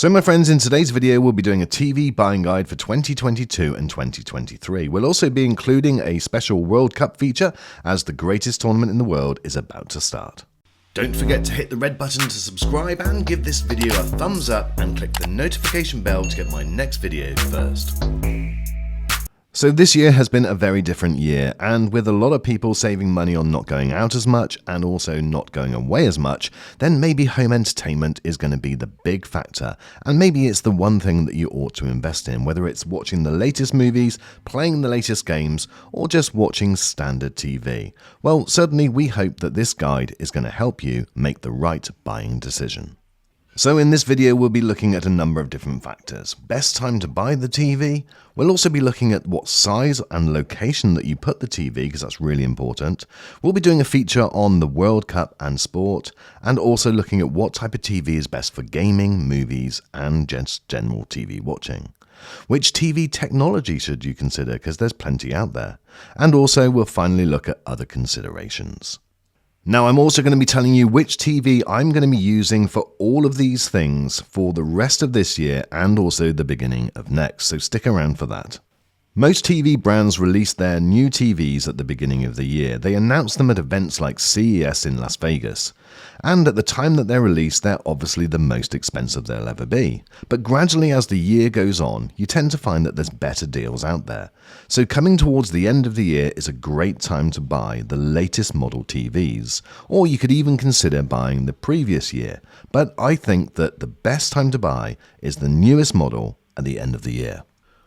So my friends, in today's video we'll be doing a TV buying guide for 2022 and 2023. We'll also be including a special World Cup feature as the greatest tournament in the world is about to start. Don't forget to hit the red button to subscribe and give this video a thumbs up and click the notification bell to get my next video first. So this year has been a very different year, and with a lot of people saving money on not going out as much and also not going away as much, then maybe home entertainment is going to be the big factor, and maybe it's the one thing that you ought to invest in, whether it's watching the latest movies, playing the latest games, or just watching standard TV. Well, certainly we hope that this guide is going to help you make the right buying decision. So in this video we'll be looking at a number of different factors. Best time to buy the TV. We'll also be looking at what size and location that you put the TV, because that's really important. We'll be doing a feature on the World Cup and sport, and also looking at what type of TV is best for gaming, movies, and just general TV watching. Which TV technology should you consider, because there's plenty out there. And also we'll finally look at other considerations. Now, I'm also going to be telling you which TV I'm going to be using for all of these things for the rest of this year and also the beginning of next, so stick around for that. Most TV brands release their new TVs at the beginning of the year. They announce them at events like CES in Las Vegas. And at the time that they're released, they're obviously the most expensive they'll ever be. But gradually as the year goes on, you tend to find that there's better deals out there. So coming towards the end of the year is a great time to buy the latest model TVs. Or you could even consider buying the previous year. But I think that the best time to buy is the newest model at the end of the year.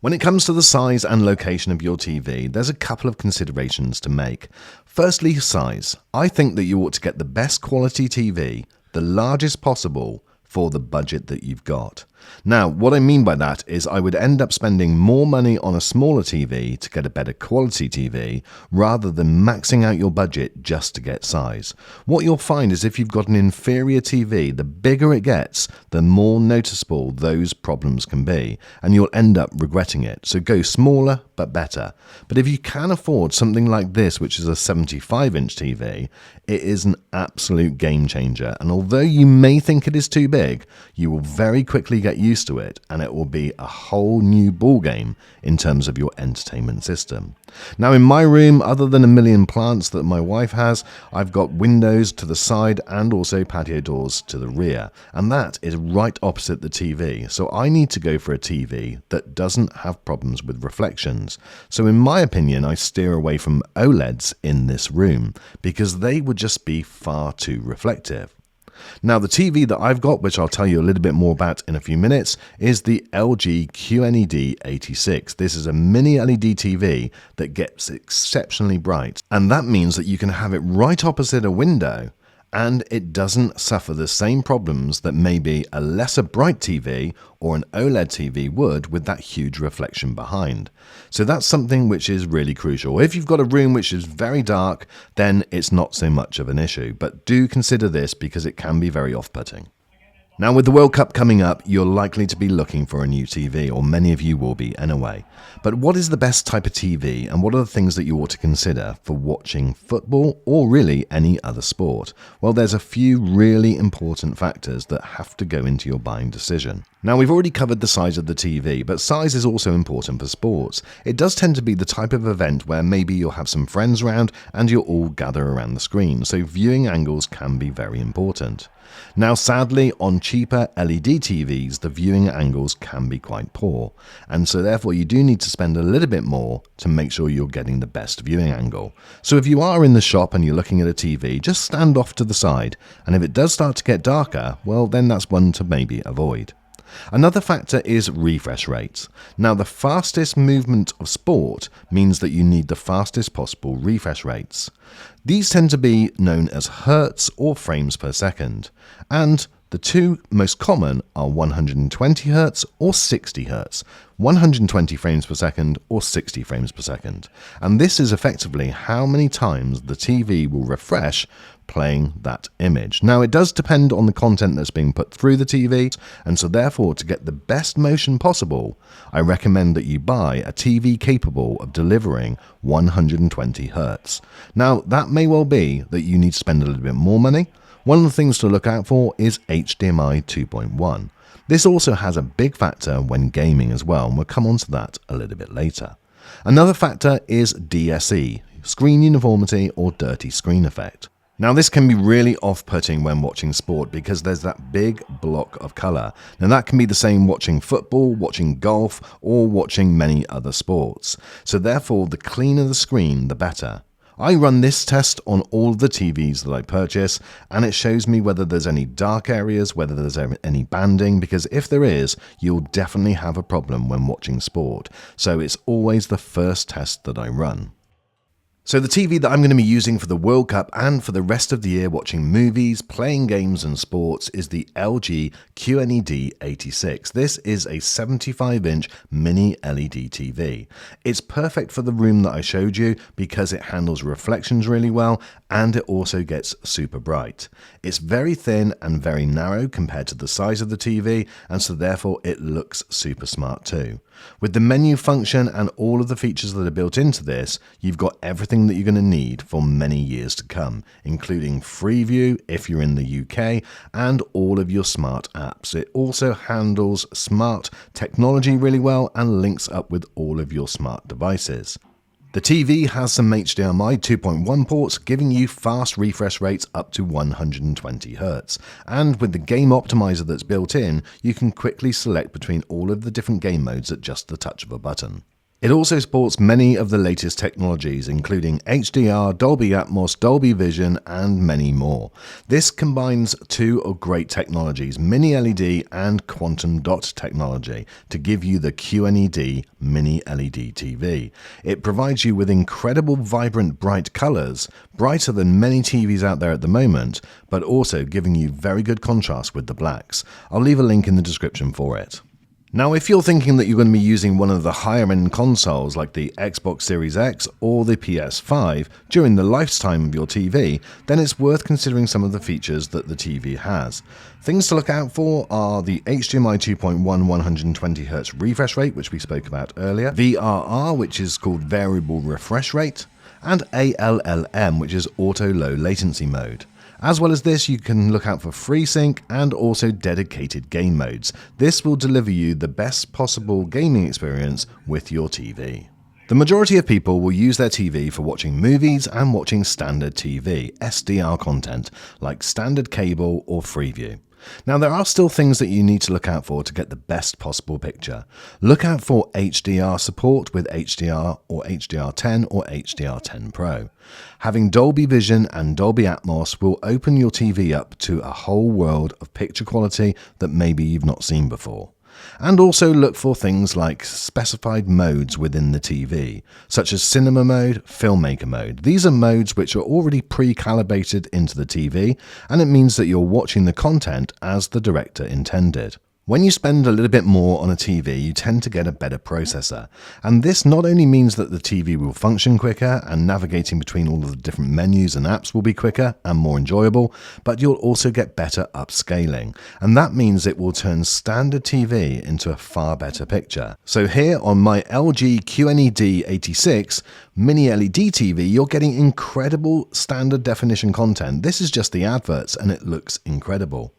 When it comes to the size and location of your TV, there's a couple of considerations to make. Firstly, size. I think that you ought to get the best quality TV, the largest possible, for the budget that you've got. Now, what I mean by that is I would end up spending more money on a smaller TV to get a better quality TV rather than maxing out your budget just to get size. What you'll find is if you've got an inferior TV, the bigger it gets, the more noticeable those problems can be, and you'll end up regretting it. So go smaller but better. But if you can afford something like this, which is a 75-inch TV, it is an absolute game changer. And although you may think it is too big, you will very quickly get used to it, and it will be a whole new ball game in terms of your entertainment system. Now in my room, other than a million plants that my wife has, I've got windows to the side and also patio doors to the rear, and that is right opposite the TV. So I need to go for a TV that doesn't have problems with reflections. So in my opinion, I steer away from OLEDs in this room because they would just be far too reflective. Now the TV that I've got, which I'll tell you a little bit more about in a few minutes, is the LG QNED 86. This is a mini LED TV that gets exceptionally bright, and that means that you can have it right opposite a window and it doesn't suffer the same problems that maybe a lesser bright TV or an OLED TV would with that huge reflection behind. So that's something which is really crucial. If you've got a room which is very dark, then it's not so much of an issue, but do consider this because it can be very off-putting. Now with the World Cup coming up, you're likely to be looking for a new TV, or many of you will be anyway. But what is the best type of TV, and what are the things that you ought to consider for watching football or really any other sport? Well, there's a few really important factors that have to go into your buying decision. Now we've already covered the size of the TV, but size is also important for sports. It does tend to be the type of event where maybe you'll have some friends around and you'll all gather around the screen, so viewing angles can be very important. Now sadly, on cheaper LED TVs, the viewing angles can be quite poor, and so therefore you do need to spend a little bit more to make sure you're getting the best viewing angle. So if you are in the shop and you're looking at a TV, just stand off to the side, and if it does start to get darker, well then that's one to maybe avoid. Another factor is refresh rates. Now the fastest movement of sport means that you need the fastest possible refresh rates. These tend to be known as hertz or frames per second, and the two most common are 120 Hz or 60 Hz, 120 frames per second or 60 frames per second. And this is effectively how many times the TV will refresh playing that image. Now it does depend on the content that's being put through the TV, and so therefore to get the best motion possible, I recommend that you buy a TV capable of delivering 120 Hz. Now that may well be that you need to spend a little bit more money. One of the things to look out for is HDMI 2.1. This also has a big factor when gaming as well, and we'll come on to that a little bit later. Another factor is DSE, screen uniformity or dirty screen effect. Now this can be really off-putting when watching sport because there's that big block of colour. Now that can be the same watching football, watching golf, or watching many other sports. So therefore the cleaner the screen, the better. I run this test on all of the TVs that I purchase, and it shows me whether there's any dark areas, whether there's any banding, because if there is, you'll definitely have a problem when watching sport. So it's always the first test that I run. So the TV that I'm going to be using for the World Cup and for the rest of the year watching movies, playing games and sports is the LG QNED 86. This is a 75-inch mini LED TV. It's perfect for the room that I showed you because it handles reflections really well and it also gets super bright. It's very thin and very narrow compared to the size of the TV, and so therefore it looks super smart too. With the menu function and all of the features that are built into this, you've got everything that you're going to need for many years to come, including Freeview if you're in the UK and all of your smart apps. It also handles smart technology really well and links up with all of your smart devices. The TV has some HDMI 2.1 ports, giving you fast refresh rates up to 120 Hz. And with the game optimizer that's built in, you can quickly select between all of the different game modes at just the touch of a button. It also supports many of the latest technologies, including HDR, Dolby Atmos, Dolby Vision, and many more. This combines two great technologies, Mini LED and Quantum Dot technology, to give you the QNED Mini LED TV. It provides you with incredible, vibrant, bright colors, brighter than many TVs out there at the moment, but also giving you very good contrast with the blacks. I'll leave a link in the description for it. Now, if you're thinking that you're going to be using one of the higher-end consoles like the Xbox Series X or the PS5 during the lifetime of your TV, then it's worth considering some of the features that the TV has. Things to look out for are the HDMI 2.1 120Hz refresh rate, which we spoke about earlier, VRR, which is called Variable Refresh Rate, and ALLM, which is Auto Low Latency Mode. As well as this, you can look out for FreeSync and also dedicated game modes. This will deliver you the best possible gaming experience with your TV. The majority of people will use their TV for watching movies and watching standard TV, SDR content, like standard cable or Freeview. Now, there are still things that you need to look out for to get the best possible picture. Look out for HDR support with HDR or HDR10 or HDR10 Pro. Having Dolby Vision and Dolby Atmos will open your TV up to a whole world of picture quality that maybe you've not seen before. And also look for things like specified modes within the TV, such as cinema mode, filmmaker mode. These are modes which are already pre-calibrated into the TV, and it means that you're watching the content as the director intended. When you spend a little bit more on a TV, you tend to get a better processor. And this not only means that the TV will function quicker and navigating between all of the different menus and apps will be quicker and more enjoyable, but you'll also get better upscaling. And that means it will turn standard TV into a far better picture. So here on my LG QNED 86 Mini LED TV, you're getting incredible standard definition content. This is just the adverts and it looks incredible.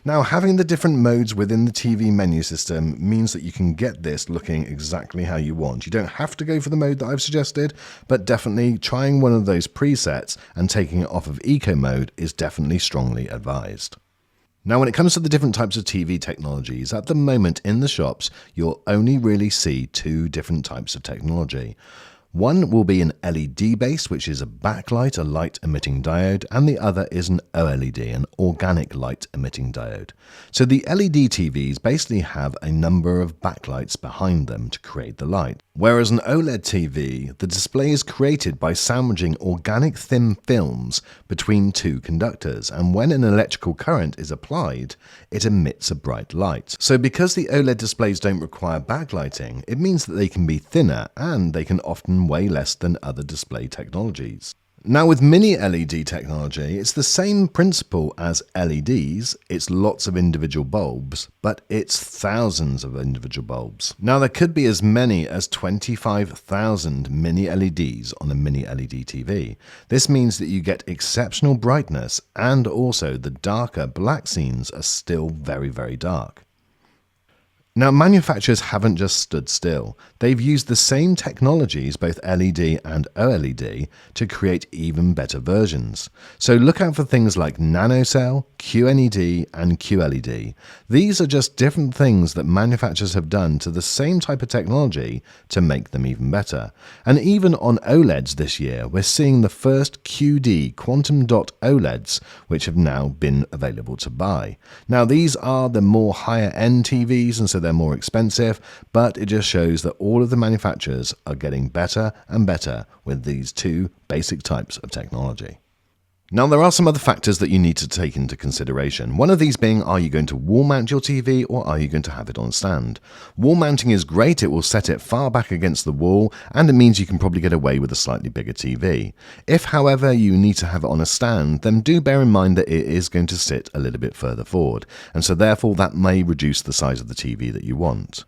Now, having the different modes within the TV menu system means that you can get this looking exactly how you want. You don't have to go for the mode that I've suggested, but definitely trying one of those presets and taking it off of Eco mode is definitely strongly advised. Now, when it comes to the different types of TV technologies, at the moment in the shops, you'll only really see two different types of technology. One will be an LED base, which is a backlight, a light emitting diode, and the other is an OLED, an organic light emitting diode. So the LED TVs basically have a number of backlights behind them to create the light. Whereas an OLED TV, the display is created by sandwiching organic thin films between two conductors, and when an electrical current is applied, it emits a bright light. So because the OLED displays don't require backlighting, it means that they can be thinner and they can often weigh less than other display technologies. Now, with mini LED technology, it's the same principle as LEDs. It's lots of individual bulbs, but it's thousands of individual bulbs. Now, there could be as many as 25,000 mini LEDs on a mini LED TV. This means that you get exceptional brightness, and also the darker black scenes are still very, very dark. Now, manufacturers haven't just stood still. They've used the same technologies, both LED and OLED, to create even better versions. So look out for things like nanocell, QNED, and QLED. These are just different things that manufacturers have done to the same type of technology to make them even better. And even on OLEDs this year, we're seeing the first QD quantum dot OLEDs, which have now been available to buy. Now, these are the more higher end TVs, and so they're more expensive, but it just shows that all of the manufacturers are getting better and better with these two basic types of technology. Now, there are some other factors that you need to take into consideration. One of these being, are you going to wall mount your TV or are you going to have it on stand? Wall mounting is great. It will set it far back against the wall, and it means you can probably get away with a slightly bigger TV. If, however, you need to have it on a stand, then do bear in mind that it is going to sit a little bit further forward, and so therefore that may reduce the size of the TV that you want.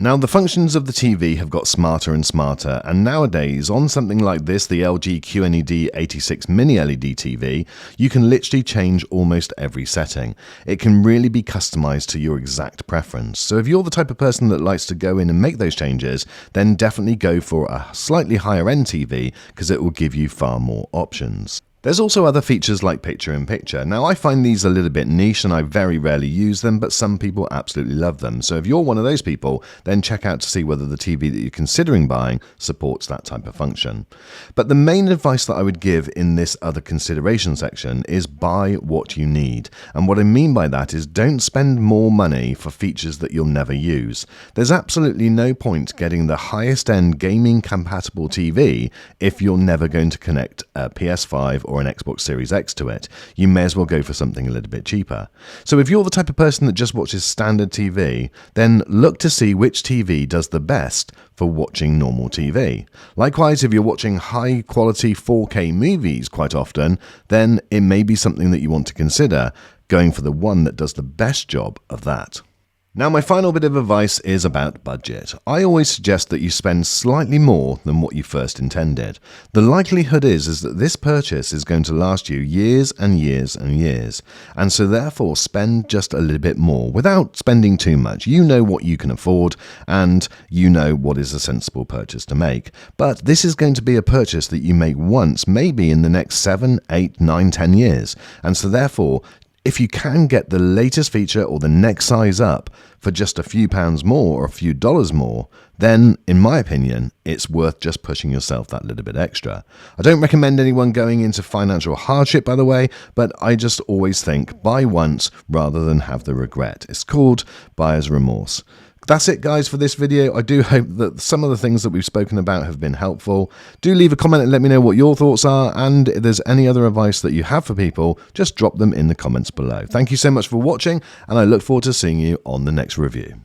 Now, the functions of the TV have got smarter and smarter, and nowadays on something like this, the LG QNED 86 Mini LED TV, you can literally change almost every setting. It can really be customized to your exact preference. So if you're the type of person that likes to go in and make those changes, then definitely go for a slightly higher end TV because it will give you far more options. There's also other features like picture-in-picture. Now, I find these a little bit niche and I very rarely use them, but some people absolutely love them. So if you're one of those people, then check out to see whether the TV that you're considering buying supports that type of function. But the main advice that I would give in this other consideration section is buy what you need. And what I mean by that is don't spend more money for features that you'll never use. There's absolutely no point getting the highest end gaming compatible TV if you're never going to connect a PS5 or an Xbox Series X to it. You may as well go for something a little bit cheaper. So if you're the type of person that just watches standard TV, then look to see which TV does the best for watching normal TV. Likewise, if you're watching high quality 4K movies quite often, then it may be something that you want to consider going for the one that does the best job of that. Now, my final bit of advice is about budget. I always suggest that you spend slightly more than what you first intended. The likelihood is that this purchase is going to last you years and years and years, and so therefore spend just a little bit more without spending too much. You know what you can afford, and you know what is a sensible purchase to make. But this is going to be a purchase that you make once, maybe in the next 7, 8, 9, 10 years, and so therefore if you can get the latest feature or the next size up for just a few pounds more or a few dollars more, then, in my opinion, it's worth just pushing yourself that little bit extra. I don't recommend anyone going into financial hardship, by the way, but I just always think buy once rather than have the regret. It's called buyer's remorse. That's it, guys, for this video. I do hope that some of the things that we've spoken about have been helpful. Do leave a comment and let me know what your thoughts are, and if there's any other advice that you have for people, just drop them in the comments below. Thank you so much for watching, and I look forward to seeing you on the next review.